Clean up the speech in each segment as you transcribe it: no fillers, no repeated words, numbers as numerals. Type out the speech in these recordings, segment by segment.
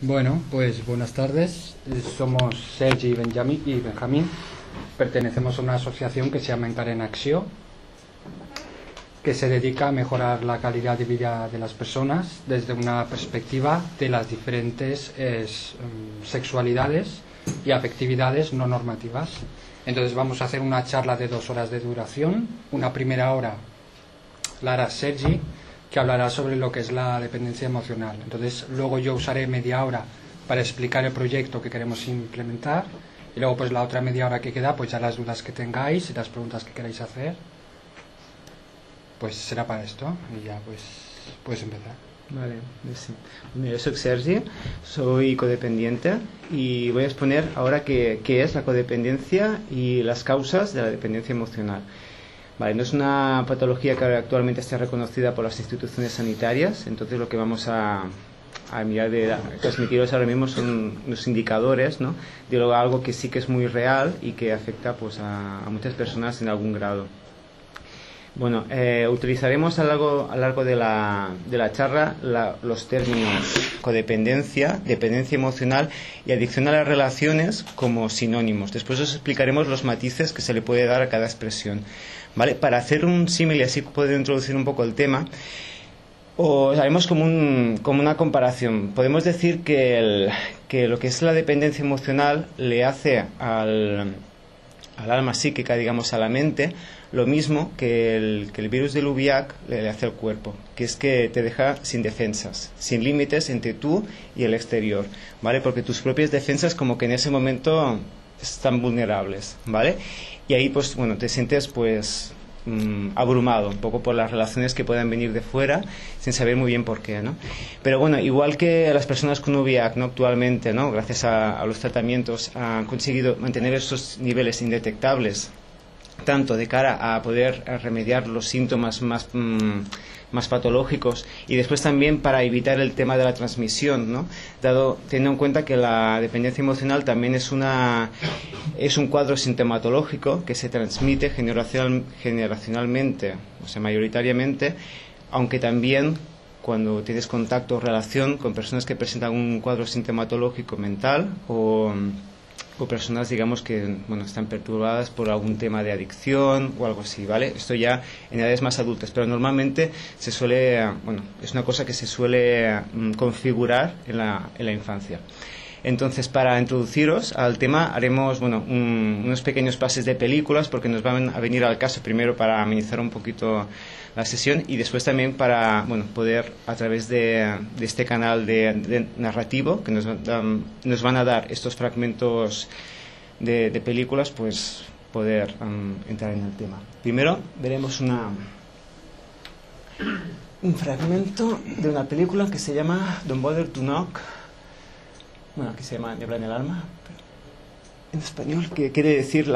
Bueno, pues buenas tardes. Somos Sergi y Benjamín. Pertenecemos a una asociación que se llama Encara en Acció, que se dedica a mejorar la calidad de vida de las personas desde una perspectiva de las diferentes sexualidades y afectividades no normativas. Entonces vamos a hacer una charla de 2 horas de duración. Una primera hora la hará Sergi, que hablará sobre lo que es la dependencia emocional. Entonces luego yo usaré media hora para explicar el proyecto que queremos implementar, y luego pues la otra media hora que queda, pues ya las dudas que tengáis y las preguntas que queráis hacer, pues será para esto, y ya pues puedes empezar. Vale, sí. Bueno, yo soy Sergi, soy codependiente y voy a exponer ahora qué es la codependencia y las causas de la dependencia emocional. Vale, no es una patología que actualmente esté reconocida por las instituciones sanitarias, entonces lo que vamos a mirar de transmitiros ahora mismo son los indicadores, ¿no?, de algo que sí que es muy real y que afecta pues a muchas personas en algún grado. Bueno, utilizaremos a lo largo de la charla los términos codependencia, dependencia emocional y adicción a las relaciones como sinónimos. Después os explicaremos los matices que se le puede dar a cada expresión. ¿Vale? Para hacer un símil y así poder introducir un poco el tema, os haremos como una comparación. Podemos decir que lo que es la dependencia emocional le hace al alma psíquica, digamos, a la mente, lo mismo que el virus del VIH le hace al cuerpo, que es que te deja sin defensas, sin límites entre tú y el exterior, ¿vale? Porque tus propias defensas como que en ese momento están vulnerables, ¿vale? Y ahí pues bueno, te sientes pues abrumado un poco por las relaciones que puedan venir de fuera sin saber muy bien por qué, ¿no? Pero bueno, igual que las personas con VIH, ¿no?, actualmente, ¿no?, gracias a los tratamientos han conseguido mantener esos niveles indetectables, tanto de cara a poder remediar los síntomas más patológicos y después también para evitar el tema de la transmisión, ¿no?, teniendo en cuenta que la dependencia emocional también es un cuadro sintomatológico que se transmite generacionalmente, o sea, mayoritariamente, aunque también cuando tienes contacto o relación con personas que presentan un cuadro sintomatológico mental o personas, digamos, que bueno, están perturbadas por algún tema de adicción o algo así, ¿vale? Esto ya en edades más adultas, pero normalmente es una cosa que se suele configurar en la infancia. Entonces, para introduciros al tema, haremos unos pequeños pases de películas, porque nos van a venir al caso primero para amenizar un poquito la sesión y después también para poder, a través de este canal de narrativo que nos van a dar estos fragmentos de películas, pues poder entrar en el tema. Primero veremos un fragmento de una película que se llama Don't Bother to Knock. Bueno, aquí se llama Niebla en el alma, pero en español, que quiere decir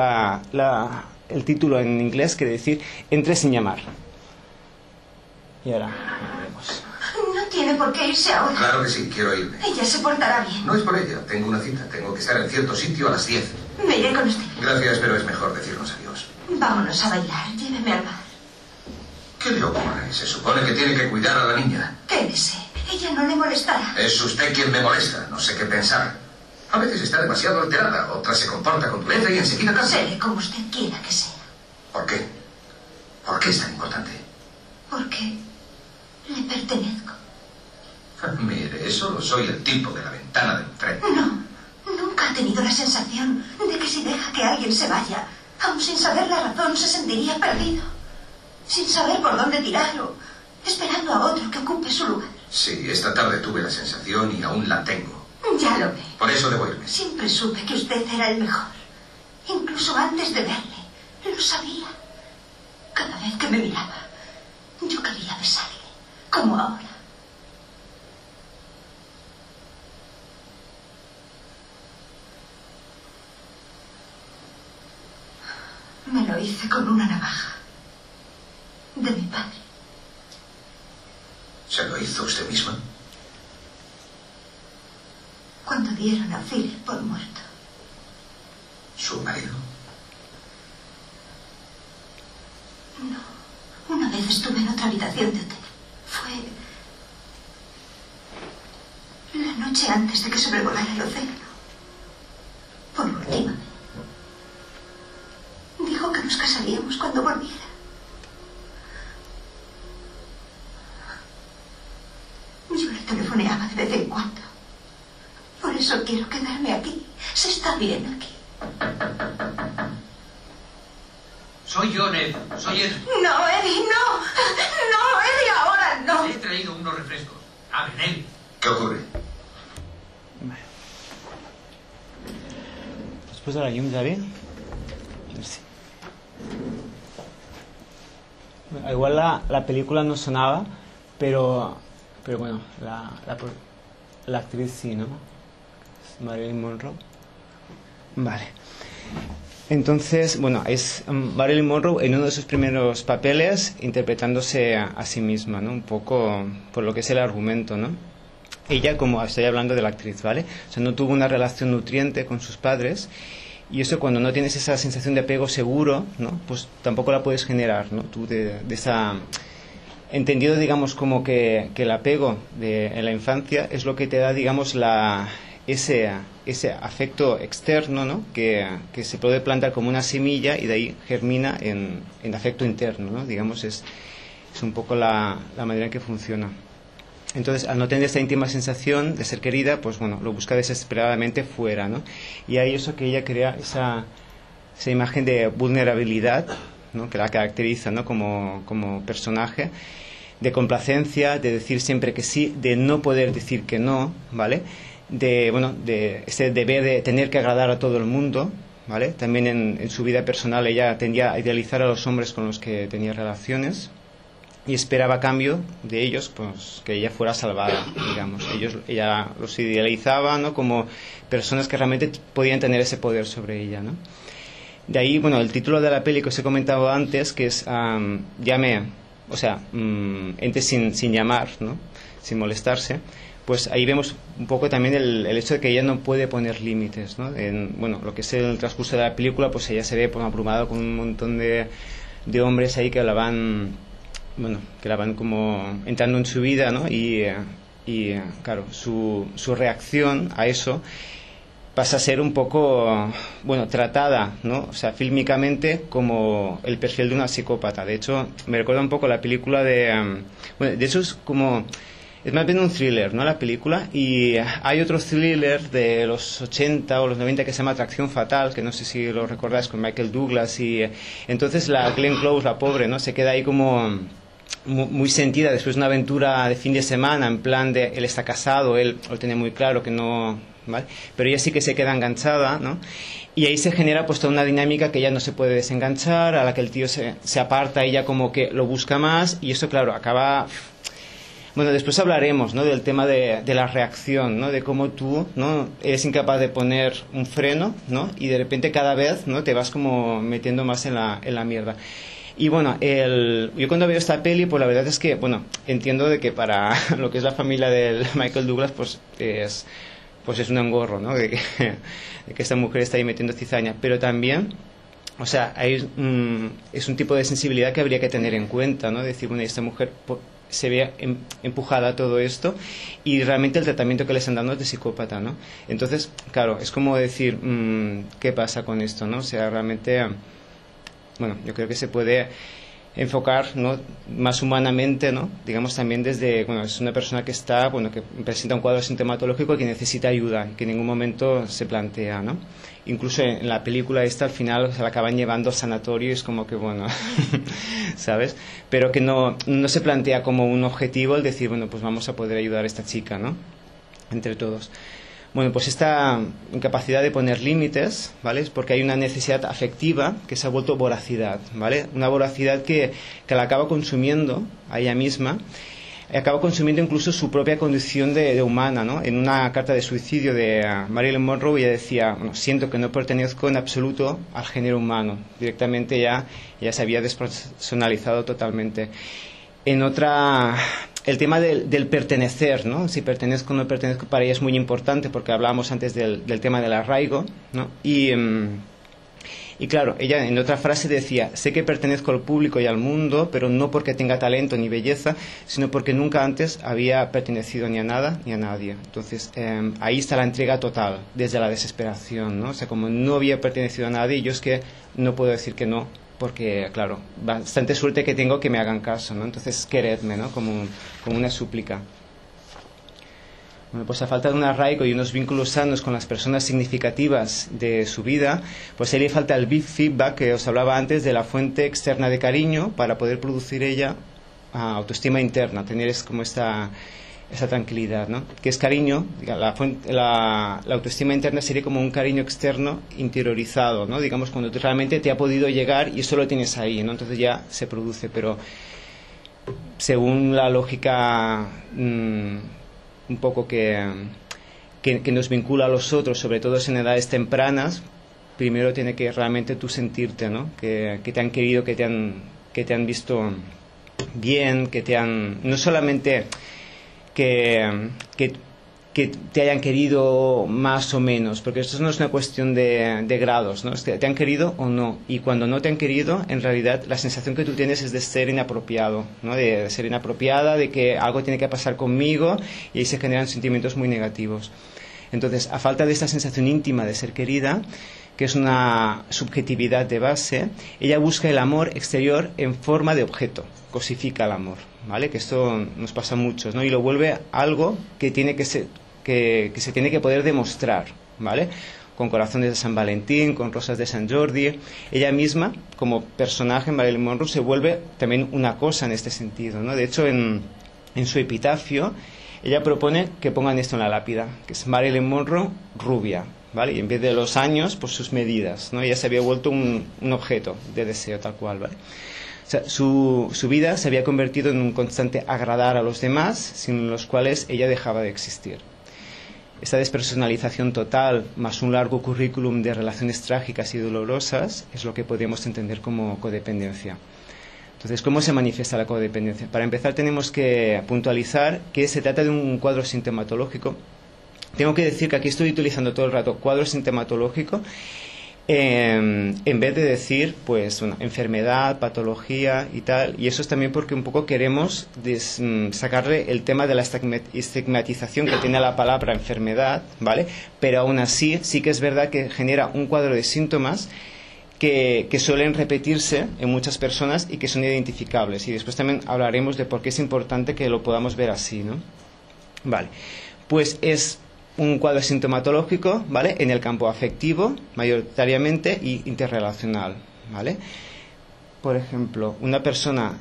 el título en inglés quiere decir Entre sin llamar. Y ahora veremos. No tiene por qué irse ahora. Claro que sí, quiero irme. Ella se portará bien. No es por ella, tengo una cita, tengo que estar en cierto sitio a las 10. Me iré con usted. Gracias, pero es mejor decirnos adiós. Vámonos a bailar, lléveme al bar. ¿Qué le ocurre? Se supone que tiene que cuidar a la niña. Quédese, ella no le molestará. Es usted quien me molesta, no sé qué pensar. A veces está demasiado alterada, otras se comporta con dureza y enseguida cansa. Seré como usted quiera que sea. ¿Por qué? ¿Por qué es tan importante? Porque le pertenezco. Mire, solo soy el tipo de la ventana de enfrente. No, nunca ha tenido la sensación de que si deja que alguien se vaya, aun sin saber la razón, se sentiría perdido. Sin saber por dónde tirarlo, esperando a otro que ocupe su lugar. Sí, esta tarde tuve la sensación y aún la tengo. Ya lo ve. Por eso debo irme. Siempre supe que usted era el mejor. Incluso antes de verle, lo sabía. Cada vez que me miraba, yo quería besarle, como ahora. Me lo hice con una navaja de mi padre. ¿Se lo hizo usted misma? Cuando dieron a Philip por muerto. ¿Su marido? No. Una vez estuve en otra habitación de hotel. Fue la noche antes de que sobrevolara el océano. Por última vez. Dijo que nos casaríamos cuando volviera. Yo le telefoneaba de vez en cuando. Por eso quiero quedarme aquí. Se está bien aquí. Soy yo, Ned. Soy Ed. No, Eddie, no. No, Eddie, ahora no. He traído unos refrescos. Abre, Ned. ¿Qué ocurre? Después de la llum, ¿ya bien? Sí. Igual la película no sonaba, pero bueno, la actriz sí, ¿no? Marilyn Monroe. Vale. Entonces, bueno, es Marilyn Monroe en uno de sus primeros papeles interpretándose a sí misma, ¿no? Un poco por lo que es el argumento, ¿no? Ella, como estoy hablando de la actriz, ¿vale? O sea, no tuvo una relación nutriente con sus padres, y eso, cuando no tienes esa sensación de apego seguro, ¿no? Pues tampoco la puedes generar, ¿no? Tú de esa... Entendido, digamos, como que el apego en la infancia es lo que te da, digamos, ese afecto externo, ¿no? Que se puede plantar como una semilla y de ahí germina en afecto interno, ¿no? Digamos, es un poco la manera en que funciona. Entonces, al no tener esta íntima sensación de ser querida, pues bueno, lo busca desesperadamente fuera, ¿no? Y hay eso que ella crea, esa imagen de vulnerabilidad, ¿no? Que la caracteriza, ¿no? Como personaje, de complacencia, de decir siempre que sí, de no poder decir que no, ¿vale? De ese deber de tener que agradar a todo el mundo, ¿vale? También en su vida personal ella tendía a idealizar a los hombres con los que tenía relaciones y esperaba a cambio de ellos, pues, que ella fuera salvada, digamos. Ella los idealizaba, ¿no? Como personas que realmente podían tener ese poder sobre ella, ¿no? De ahí, bueno, el título de la peli que os he comentado antes, que es Ente sin llamar, ¿no? Sin molestarse. Pues ahí vemos un poco también el hecho de que ella no puede poner límites, ¿no? Lo que es el transcurso de la película, pues ella se ve abrumada con un montón de hombres ahí que la van como entrando en su vida, ¿no? Y claro, su reacción a eso pasa a ser un poco, tratada, ¿no? O sea, fílmicamente como el perfil de una psicópata. De hecho, me recuerda un poco la película de hecho es más bien un thriller, ¿no? La película. Y hay otro thriller de los 80 o los 90 que se llama Atracción Fatal, que no sé si lo recordáis, con Michael Douglas. Y entonces la Glenn Close, la pobre, ¿no? Se queda ahí como muy sentida después de una aventura de fin de semana, en plan de él está casado, él lo tiene muy claro que no, ¿vale? Pero ella sí que se queda enganchada, ¿no? Y ahí se genera pues toda una dinámica que ella no se puede desenganchar, a la que el tío se aparta, ella como que lo busca más, y eso, claro, acaba... Bueno, después hablaremos, ¿no? Del tema de la reacción, ¿no? De cómo tú, ¿no? Eres incapaz de poner un freno, ¿no? Y de repente cada vez, ¿no? Te vas como metiendo más en la mierda. Y bueno, yo cuando veo esta peli, pues la verdad es que, entiendo de que para lo que es la familia del Michael Douglas, pues es un engorro, ¿no? De que esta mujer está ahí metiendo cizaña. Pero también, o sea, es un tipo de sensibilidad que habría que tener en cuenta, ¿no? Decir, esta mujer se ve empujada a todo esto y realmente el tratamiento que le están dando es de psicópata, ¿no? Entonces, claro, es como decir, ¿qué pasa con esto, no? O sea, realmente, yo creo que se puede enfocar, ¿no? Más humanamente, ¿no? Digamos también desde, es una persona que está, que presenta un cuadro sintomatológico y que necesita ayuda y que en ningún momento se plantea, ¿no? Incluso en la película esta al final se la acaban llevando al sanatorio y es como que ¿sabes? Pero que no se plantea como un objetivo el decir, pues vamos a poder ayudar a esta chica, ¿no? Entre todos. Pues esta incapacidad de poner límites, ¿vale? Es porque hay una necesidad afectiva que se ha vuelto voracidad, ¿vale? Una voracidad que la acaba consumiendo a ella misma, y acaba consumiendo incluso su propia condición de humana, ¿no? En una carta de suicidio de Marilyn Monroe ella decía, siento que no pertenezco en absoluto al género humano. Directamente ya se había despersonalizado totalmente. En otra... El tema del pertenecer, ¿no? Si pertenezco o no pertenezco, para ella es muy importante porque hablábamos antes del tema del arraigo, ¿no? Y Y claro, ella en otra frase decía, sé que pertenezco al público y al mundo, pero no porque tenga talento ni belleza, sino porque nunca antes había pertenecido ni a nada ni a nadie. Entonces, ahí está la entrega total, desde la desesperación, ¿no? O sea, como no había pertenecido a nadie, yo es que no puedo decir que no, porque, claro, bastante suerte que tengo que me hagan caso, ¿no? Entonces, queredme, ¿no? Como una súplica. Bueno, pues a falta de un arraigo y unos vínculos sanos con las personas significativas de su vida, pues ahí le falta el feedback que os hablaba antes de la fuente externa de cariño para poder producir ella autoestima interna, tener como esa tranquilidad, ¿no? Que es cariño, la autoestima interna sería como un cariño externo interiorizado, ¿no? Digamos, cuando realmente te ha podido llegar y eso lo tienes ahí, ¿no? Entonces ya se produce, pero según la lógica un poco que nos vincula a los otros, sobre todo en edades tempranas, primero tiene que realmente tú sentirte, ¿no? Que te han querido, que te han visto bien, que te han, no solamente que te hayan querido más o menos, porque esto no es una cuestión de grados, ¿no? Es que te han querido o no, y cuando no te han querido, en realidad la sensación que tú tienes es de ser inapropiado, ¿no? De ser inapropiada, de que algo tiene que pasar conmigo, y ahí se generan sentimientos muy negativos. Entonces, a falta de esta sensación íntima de ser querida, que es una subjetividad de base, ella busca el amor exterior en forma de objeto, cosifica el amor, ¿vale? Que esto nos pasa a muchos, ¿no? Y lo vuelve algo que tiene que ser, que se tiene que poder demostrar, ¿vale? Con corazones de San Valentín, con rosas de San Jordi. Ella misma, como personaje en Marilyn Monroe, se vuelve también una cosa en este sentido, ¿no? De hecho, en su epitafio, ella propone que pongan esto en la lápida, que es Marilyn Monroe rubia, ¿vale? Y en vez de los años, pues sus medidas, ¿no? Ella se había vuelto un objeto de deseo tal cual, ¿vale? O sea, su vida se había convertido en un constante agradar a los demás, sin los cuales ella dejaba de existir. Esta despersonalización total, más un largo currículum de relaciones trágicas y dolorosas, es lo que podríamos entender como codependencia. Entonces, ¿cómo se manifiesta la codependencia? Para empezar, tenemos que puntualizar que se trata de un cuadro sintomatológico. Tengo que decir que aquí estoy utilizando todo el rato cuadro sintomatológico, en vez de decir, pues, una enfermedad, patología y tal. Y eso es también porque un poco queremos sacarle el tema de la estigmatización que tiene la palabra enfermedad, ¿vale? Pero aún así, sí que es verdad que genera un cuadro de síntomas que suelen repetirse en muchas personas y que son identificables. Y después también hablaremos de por qué es importante que lo podamos ver así, ¿no? Vale, pues es un cuadro sintomatológico, ¿vale? En el campo afectivo, mayoritariamente, y interrelacional, ¿vale? Por ejemplo, una persona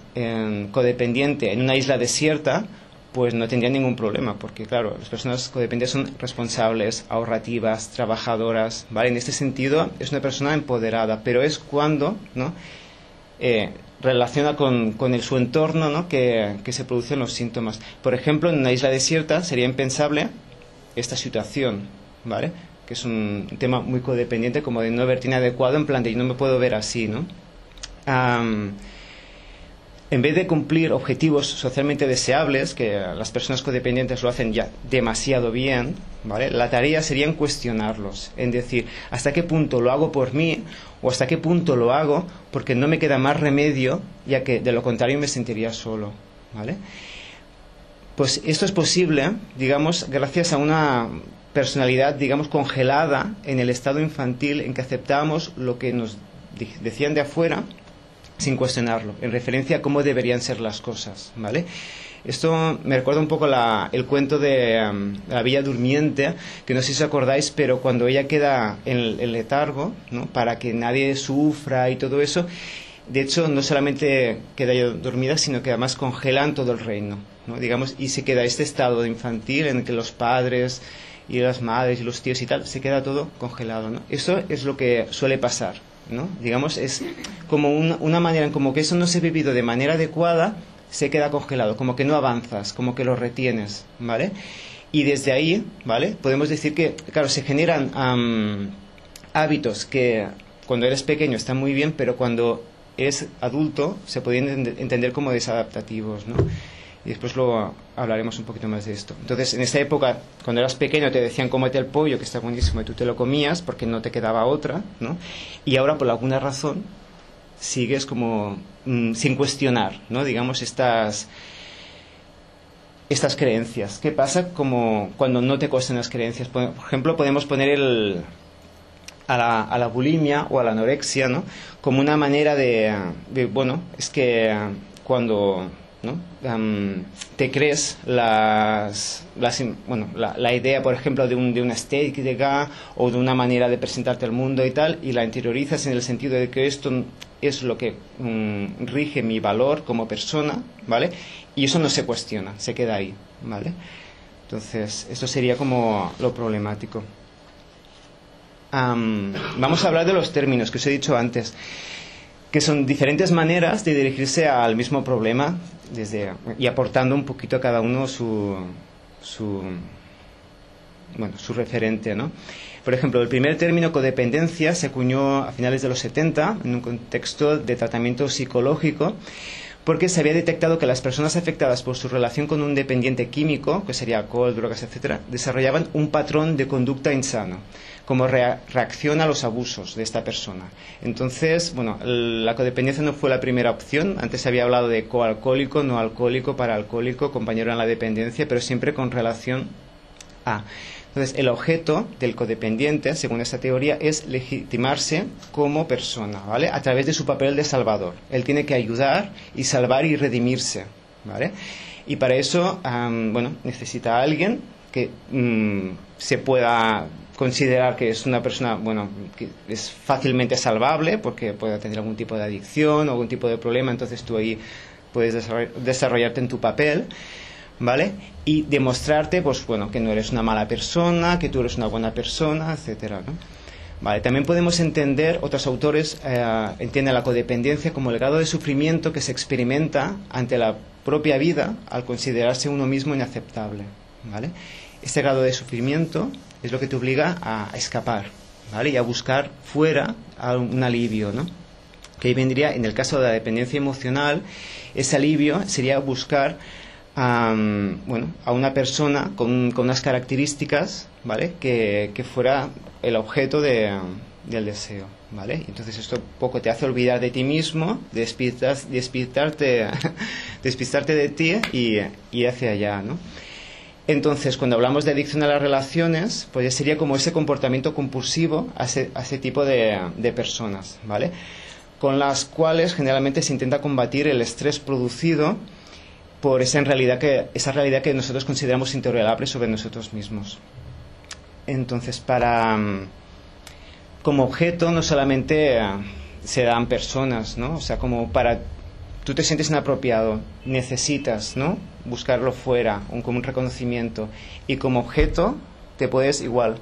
codependiente en una isla desierta, pues no tendría ningún problema, porque claro, las personas codependientes son responsables, ahorrativas, trabajadoras, ¿vale? En este sentido es una persona empoderada, pero es cuando, ¿no? Relaciona con su entorno, ¿no? que se producen los síntomas. Por ejemplo, en una isla desierta sería impensable esta situación, ¿vale? Que es un tema muy codependiente, como de no verte inadecuado, en plan de yo no me puedo ver así, ¿no? En vez de cumplir objetivos socialmente deseables, que las personas codependientes lo hacen ya demasiado bien, ¿vale? La tarea sería en cuestionarlos, en decir, ¿hasta qué punto lo hago por mí? O ¿hasta qué punto lo hago porque no me queda más remedio, ya que de lo contrario me sentiría solo, ¿vale? Pues esto es posible, digamos, gracias a una personalidad, digamos, congelada en el estado infantil, en que aceptábamos lo que nos decían de afuera sin cuestionarlo, en referencia a cómo deberían ser las cosas, ¿vale? Esto me recuerda un poco el cuento de la Bella Durmiente, que no sé si os acordáis, pero cuando ella queda en el letargo, ¿no? Para que nadie sufra y todo eso, de hecho no solamente queda ella dormida, sino que además congelan todo el reino, ¿no? Digamos, y se queda este estado infantil en el que los padres y las madres y los tíos y tal, se queda todo congelado, ¿no? Eso es lo que suele pasar, ¿no? Digamos, es como una manera en como que eso no se ha vivido de manera adecuada, se queda congelado, como que no avanzas, como que lo retienes, ¿vale? Y desde ahí, ¿vale? Podemos decir que, claro, se generan hábitos que cuando eres pequeño están muy bien, pero cuando eres adulto se pueden entender como desadaptativos, ¿no? Y después luego hablaremos un poquito más de esto. Entonces, en esa época, cuando eras pequeño, te decían cómete el pollo, que está buenísimo, y tú te lo comías porque no te quedaba otra, ¿no? Y ahora, por alguna razón, sigues como sin cuestionar, ¿no? Digamos, estas creencias. ¿Qué pasa como cuando no te cuestan las creencias? Por ejemplo, podemos poner a la bulimia o a la anorexia, ¿no? Como una manera de bueno, es que cuando, ¿no? Te crees la idea, por ejemplo, de una estética o de una manera de presentarte al mundo y tal, y la interiorizas en el sentido de que esto es lo que rige mi valor como persona, ¿vale? Y eso no se cuestiona, se queda ahí, ¿vale? Entonces, eso sería como lo problemático. Vamos a hablar de los términos que os he dicho antes, que son diferentes maneras de dirigirse al mismo problema y aportando un poquito a cada uno su referente, ¿no? Por ejemplo, el primer término, codependencia, se acuñó a finales de los 70 en un contexto de tratamiento psicológico, porque se había detectado que las personas afectadas por su relación con un dependiente químico, que sería alcohol, drogas, etc., desarrollaban un patrón de conducta insano, como reacción a los abusos de esta persona. Entonces, bueno, la codependencia no fue la primera opción. Antes se había hablado de coalcohólico, no alcohólico, paraalcohólico, compañero en la dependencia, pero siempre con relación a... Entonces, el objeto del codependiente, según esta teoría, es legitimarse como persona, ¿vale? A través de su papel de salvador. Él tiene que ayudar y salvar y redimirse, ¿vale? Y para eso, necesita a alguien que se pueda considerar que es una persona, bueno, que es fácilmente salvable porque puede tener algún tipo de adicción o algún tipo de problema, entonces tú ahí puedes desarrollarte en tu papel, ¿vale? Y demostrarte, pues bueno, que no eres una mala persona, que tú eres una buena persona, etcétera, ¿no? Vale, también podemos entender, otros autores entienden la codependencia como el grado de sufrimiento que se experimenta ante la propia vida al considerarse uno mismo inaceptable, ¿vale? Este grado de sufrimiento es lo que te obliga a escapar, ¿vale? Y a buscar fuera un alivio, ¿no? Que ahí vendría, en el caso de la dependencia emocional, ese alivio sería buscar a una persona con unas características, ¿vale? Que fuera el objeto del deseo, ¿vale? Entonces esto poco te hace olvidar de ti mismo, despistarte de ti y hacia allá, ¿no? Entonces, cuando hablamos de adicción a las relaciones, pues ya sería como ese comportamiento compulsivo a ese tipo de personas, ¿vale? Con las cuales generalmente se intenta combatir el estrés producido por esa realidad que nosotros consideramos intolerable sobre nosotros mismos. Entonces, como objeto no solamente se dan personas, ¿no? O sea, como tú te sientes inapropiado, necesitas, ¿no? Buscarlo fuera, como un reconocimiento, y como objeto te puedes igual.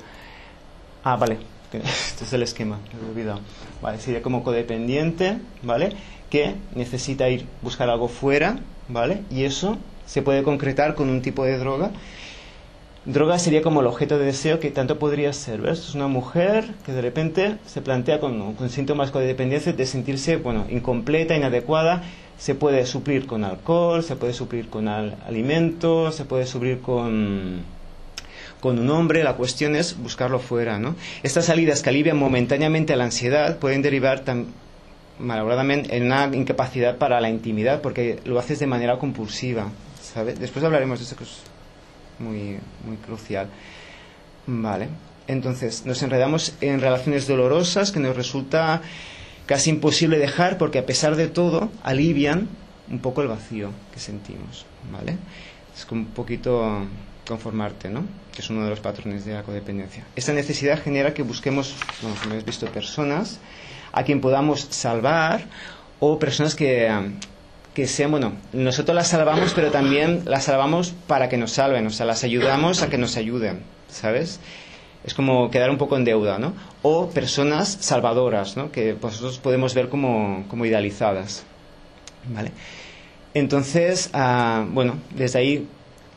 Vale, este es el esquema, me he olvidado. Vale, sería como codependiente, ¿vale? Que necesita buscar algo fuera, ¿vale? Y eso se puede concretar con un tipo de droga. Droga sería como el objeto de deseo que tanto podría ser, ¿ves? Es una mujer que de repente se plantea con síntomas de dependencia de sentirse, bueno, incompleta, inadecuada. Se puede suplir con alcohol, se puede suplir con alimentos, se puede suplir con un hombre. La cuestión es buscarlo fuera, ¿no? Estas salidas que alivian momentáneamente la ansiedad pueden derivar malauradamente en una incapacidad para la intimidad porque lo haces de manera compulsiva, ¿sabes? Después hablaremos de eso, que es muy, muy crucial. Vale, entonces nos enredamos en relaciones dolorosas que nos resulta casi imposible dejar porque a pesar de todo alivian un poco el vacío que sentimos, ¿vale? Es como un poquito conformarte, ¿no? Que es uno de los patrones de la codependencia. Esta necesidad genera que busquemos, como habéis visto, personas a quien podamos salvar o personas que sean, bueno, nosotros las salvamos, pero también las salvamos para que nos salven, o sea, las ayudamos a que nos ayuden, ¿sabes? Es como quedar un poco en deuda, ¿no? O personas salvadoras, ¿no? Que nosotros podemos ver como idealizadas, ¿vale? Entonces, bueno, desde ahí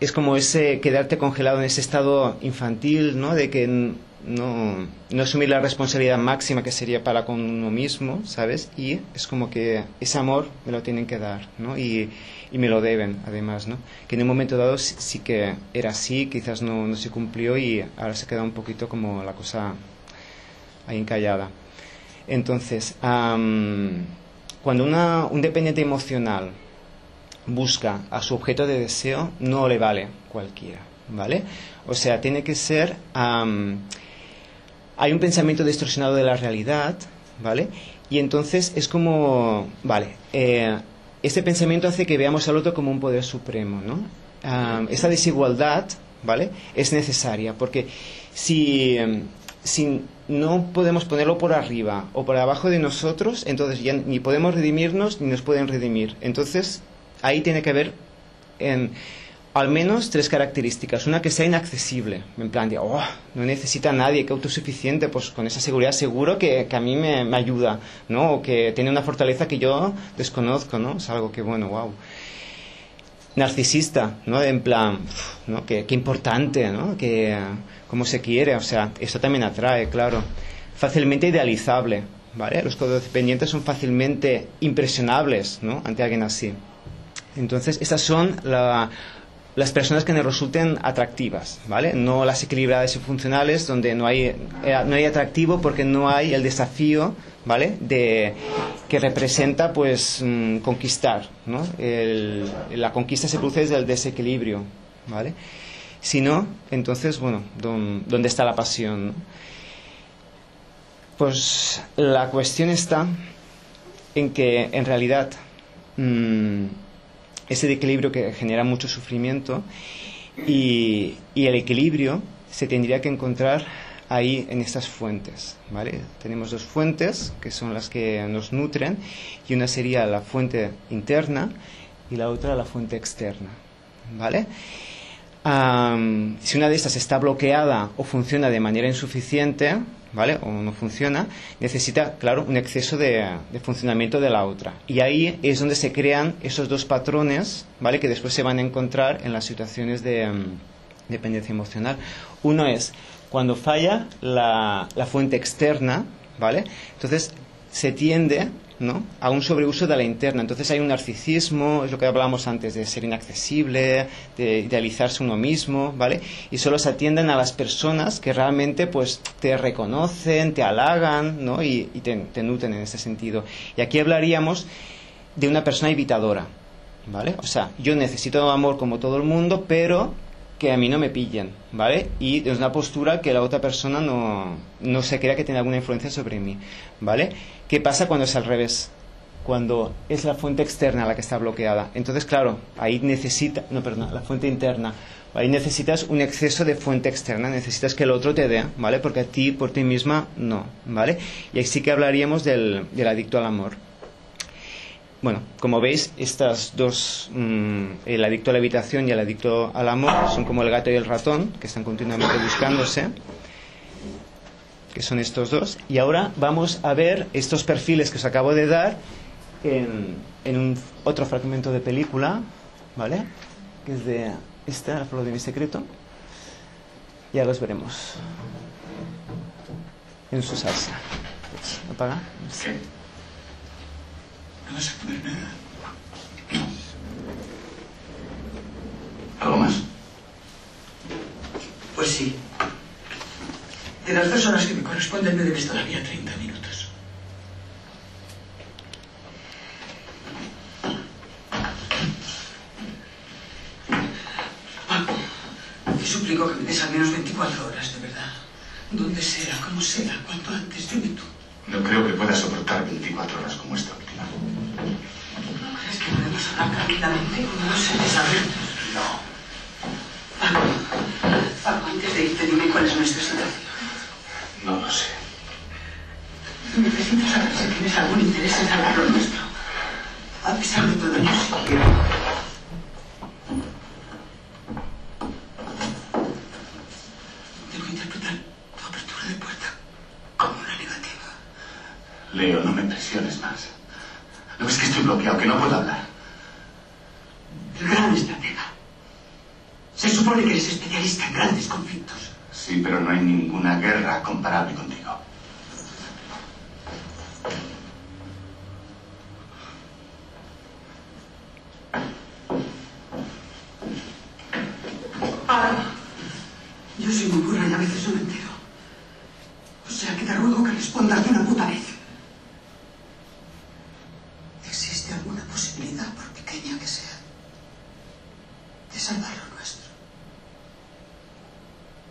es como ese quedarte congelado en ese estado infantil, ¿no? De que no asumir la responsabilidad máxima que sería para con uno mismo, ¿sabes? Y es como que ese amor me lo tienen que dar, ¿no? Y me lo deben, además, ¿no? Que en un momento dado sí que era así, quizás no se cumplió y ahora se queda un poquito como la cosa ahí encallada. Entonces, cuando un dependiente emocional busca a su objeto de deseo, no le vale cualquiera, ¿vale? O sea, tiene que ser... hay un pensamiento distorsionado de la realidad, ¿vale? Y entonces es como... Vale, este pensamiento hace que veamos al otro como un poder supremo, ¿no? Esta desigualdad, ¿vale? Es necesaria, porque si no podemos ponerlo por arriba o por abajo de nosotros, entonces ya ni podemos redimirnos ni nos pueden redimir. Entonces, ahí tiene que haber al menos 3 características. Una, que sea inaccesible, en plan de, no necesita a nadie, que autosuficiente, pues con esa seguridad seguro que a mí me ayuda, ¿no? O que tiene una fortaleza que yo desconozco, ¿no? Es algo que, bueno, wow. Narcisista, ¿no? En plan, ¿no? Qué importante, ¿no? Que cómo se quiere, o sea, esto también atrae, claro. Fácilmente idealizable, ¿vale? Los codependientes son fácilmente impresionables, ¿no? Ante alguien así. Entonces, esas son las personas que nos resulten atractivas, ¿vale? No las equilibradas y funcionales, donde no hay atractivo porque no hay el desafío, ¿vale? Que representa, pues, conquistar, ¿no? La conquista se produce desde el desequilibrio, ¿vale? Si no, entonces, bueno, ¿dónde está la pasión, ¿no? Pues la cuestión está en que, en realidad, ese equilibrio que genera mucho sufrimiento y el equilibrio se tendría que encontrar ahí en estas fuentes, ¿vale? Tenemos 2 fuentes que son las que nos nutren, y una sería la fuente interna y la otra la fuente externa, ¿vale? Si una de estas está bloqueada o funciona de manera insuficiente, ¿vale? O no funciona, necesita, claro, un exceso de funcionamiento de la otra. Y ahí es donde se crean esos 2 patrones, ¿vale? Que después se van a encontrar en las situaciones de dependencia emocional. Uno es cuando falla la fuente externa, ¿vale? Entonces se tiende, ¿no?, a un sobreuso de la interna. Entonces hay un narcisismo, es lo que hablábamos antes, de ser inaccesible, de idealizarse uno mismo, ¿vale? Y solo se atienden a las personas que realmente, pues, te reconocen, te halagan, ¿no? Y te nutren en ese sentido. Y aquí hablaríamos de una persona evitadora, ¿vale? O sea, yo necesito amor como todo el mundo, pero que a mí no me pillen, ¿vale? Y es una postura que la otra persona no se crea que tiene alguna influencia sobre mí, ¿vale? ¿Qué pasa cuando es al revés? Cuando es la fuente externa la que está bloqueada. Entonces, claro, ahí la fuente interna. Ahí necesitas un exceso de fuente externa, necesitas que el otro te dé, ¿vale? Porque a ti, por ti misma, no, ¿vale? Y ahí sí que hablaríamos del adicto al amor. Bueno, como veis, estas 2, el adicto a la evitación y el adicto al amor, son como el gato y el ratón, que están continuamente buscándose, que son estos 2. Y ahora vamos a ver estos perfiles que os acabo de dar en otro fragmento de película, ¿vale? Que es de La flor de mi secreto. Ya los veremos en su salsa. ¿Apaga? Sí. ¿No vas a poner nada? ¿Algo más? Pues sí. De las 2 horas que me corresponden me debes todavía 30 minutos. Te suplico que me des al menos 24 horas, de verdad. ¿Dónde será? ¿Cómo será? ¿Cuánto antes? Dime tú. No creo que pueda soportar 24 horas como esta última. ¿No crees que podemos hablar tranquilamente como dos seres adultos? No. Paco, antes de irte, dime cuál es nuestra situación. No lo sé. Necesito saber si tienes algún interés en saber lo nuestro. A pesar de todo, yo sí quiero. Tengo que interpretar tu apertura de puerta como una negativa. Leo, no me presiones más. ¿No ves que estoy bloqueado, que no puedo hablar? El gran estratega. Se supone que eres especialista en grandes conflictos. Sí, pero no hay ninguna guerra comparable contigo. Yo soy muy pura y a veces no me entero. O sea que te ruego que respondas de una puta vez. ¿Existe alguna posibilidad, por pequeña que sea, de salvar lo nuestro?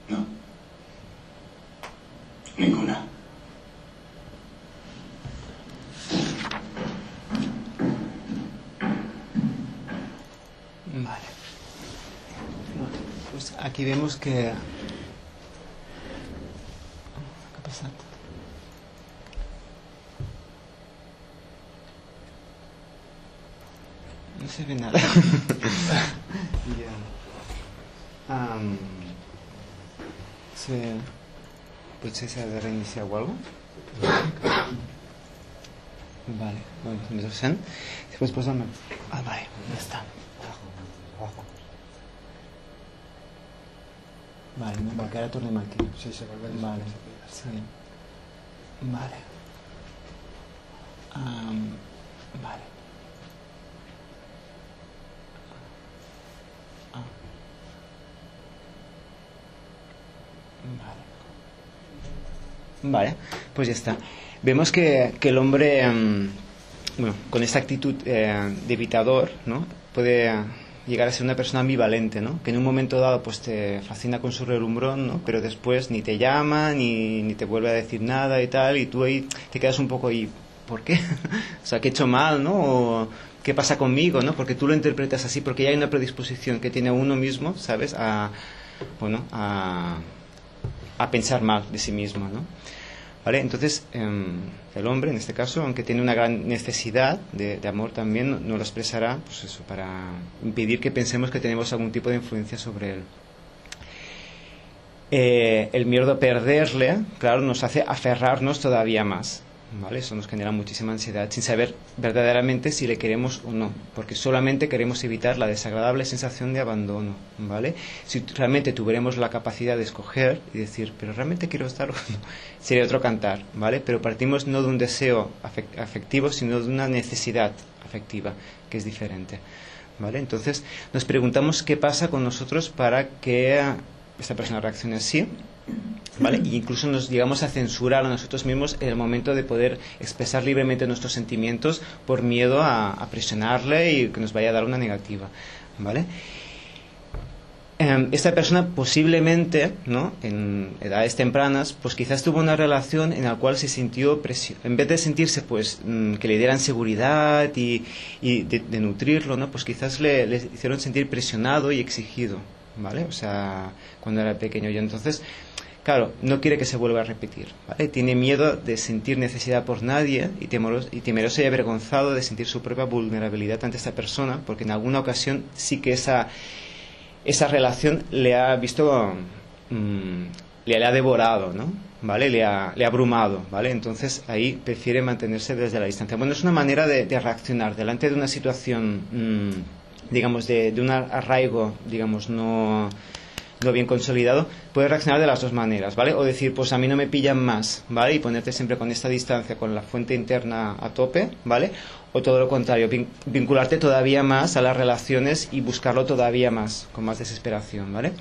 No. Ninguna. Vale. Pues aquí vemos que... ¿Qué ha pasado? No se ve nada. Potser s'ha de reiniciar o algo? Vale, bueno, més ho sent. Després posa'm... vale, ja està. Vale, no, perquè ara tornem aquí. Sí, se vuelve a Vale, sí. Vale. Vale. Vale, pues ya está. Vemos que el hombre, bueno, con esta actitud de evitador, ¿no? Puede llegar a ser una persona ambivalente, ¿no? Que en un momento dado pues te fascina con su relumbrón, ¿no? Pero después ni te llama, ni te vuelve a decir nada y tal, y tú ahí te quedas un poco ahí, ¿por qué? O sea, ¿qué he hecho mal, no? O ¿qué pasa conmigo, no? Porque tú lo interpretas así, porque ya hay una predisposición que tiene uno mismo, ¿sabes? A pensar mal de sí mismo, ¿no? ¿Vale? Entonces, el hombre, en este caso, aunque tiene una gran necesidad de amor también, no lo expresará, pues eso, para impedir que pensemos que tenemos algún tipo de influencia sobre él. El miedo a perderle, claro, nos hace aferrarnos todavía más, ¿vale? Eso nos genera muchísima ansiedad, sin saber verdaderamente si le queremos o no, porque solamente queremos evitar la desagradable sensación de abandono, ¿vale? Si realmente tuviéramos la capacidad de escoger y decir, pero realmente quiero estar o no, sería otro cantar, ¿vale? Pero partimos no de un deseo afectivo, sino de una necesidad afectiva, que es diferente, ¿vale? Entonces nos preguntamos qué pasa con nosotros para que esta persona reaccione así, ¿vale? Y incluso nos llegamos a censurar a nosotros mismos en el momento de poder expresar libremente nuestros sentimientos por miedo a presionarle y que nos vaya a dar una negativa, ¿vale? Esta persona posiblemente, ¿no? En edades tempranas, pues quizás tuvo una relación en la cual se sintió presión, en vez de sentirse pues que le dieran seguridad y de nutrirlo, ¿no? Pues quizás le hicieron sentir presionado y exigido, ¿vale? O sea, cuando era pequeño. Y entonces, claro, no quiere que se vuelva a repetir, ¿vale? Tiene miedo de sentir necesidad por nadie y temeroso y avergonzado de sentir su propia vulnerabilidad ante esta persona, porque en alguna ocasión sí que esa relación le ha visto, le ha devorado, ¿no? ¿Vale? Le ha abrumado, ¿vale? Entonces ahí prefiere mantenerse desde la distancia. Bueno, es una manera de reaccionar delante de una situación, digamos, de un arraigo, digamos, no bien consolidado. Puedes reaccionar de las dos maneras, ¿vale? O decir, pues a mí no me pillan más, ¿vale? Y ponerte siempre con esta distancia, con la fuente interna a tope, ¿vale? O todo lo contrario, vincularte todavía más a las relaciones y buscarlo todavía más, con más desesperación, ¿vale?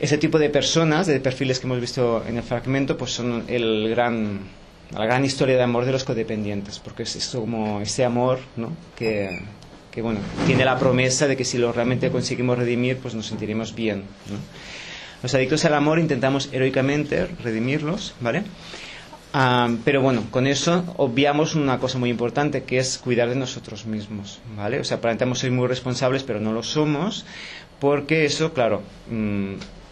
Ese tipo de personas, de perfiles que hemos visto en el fragmento, pues son la gran historia de amor de los codependientes, porque es como ese amor, ¿no? que bueno, tiene la promesa de que si lo realmente conseguimos redimir, pues nos sentiremos bien, ¿no? Los adictos al amor intentamos heroicamente redimirlos, ¿vale? Pero bueno, con eso obviamos una cosa muy importante, que es cuidar de nosotros mismos, ¿vale? O sea, aparentamos ser muy responsables, pero no lo somos, porque eso, claro,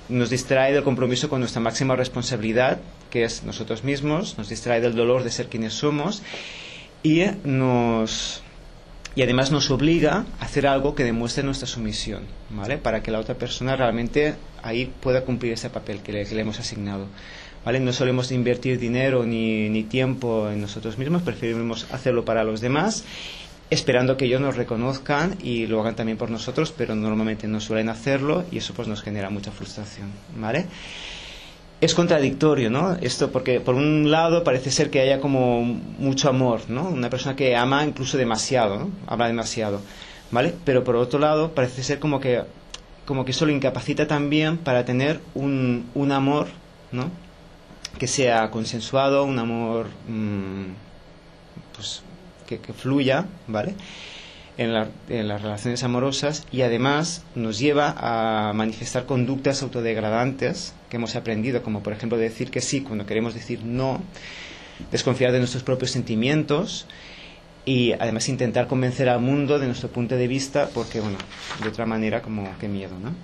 nos distrae del compromiso con nuestra máxima responsabilidad, que es nosotros mismos, nos distrae del dolor de ser quienes somos y además nos obliga a hacer algo que demuestre nuestra sumisión, ¿vale? Para que la otra persona realmente ahí pueda cumplir ese papel que le hemos asignado, ¿vale? No solemos invertir dinero ni tiempo en nosotros mismos, preferimos hacerlo para los demás, esperando que ellos nos reconozcan y lo hagan también por nosotros, pero normalmente no suelen hacerlo y eso pues nos genera mucha frustración, ¿vale? es contradictorio, ¿no? Esto porque por un lado parece ser que haya como mucho amor, ¿no? Una persona que ama incluso demasiado, ¿no? Habla demasiado, ¿vale? Pero por otro lado parece ser como que eso lo incapacita también para tener un amor, ¿no? Que sea consensuado, un amor pues que fluya, ¿vale? En las relaciones amorosas, y además nos lleva a manifestar conductas autodegradantes que hemos aprendido, como por ejemplo decir que sí cuando queremos decir no, desconfiar de nuestros propios sentimientos y además intentar convencer al mundo de nuestro punto de vista, porque bueno, de otra manera como que miedo, ¿no?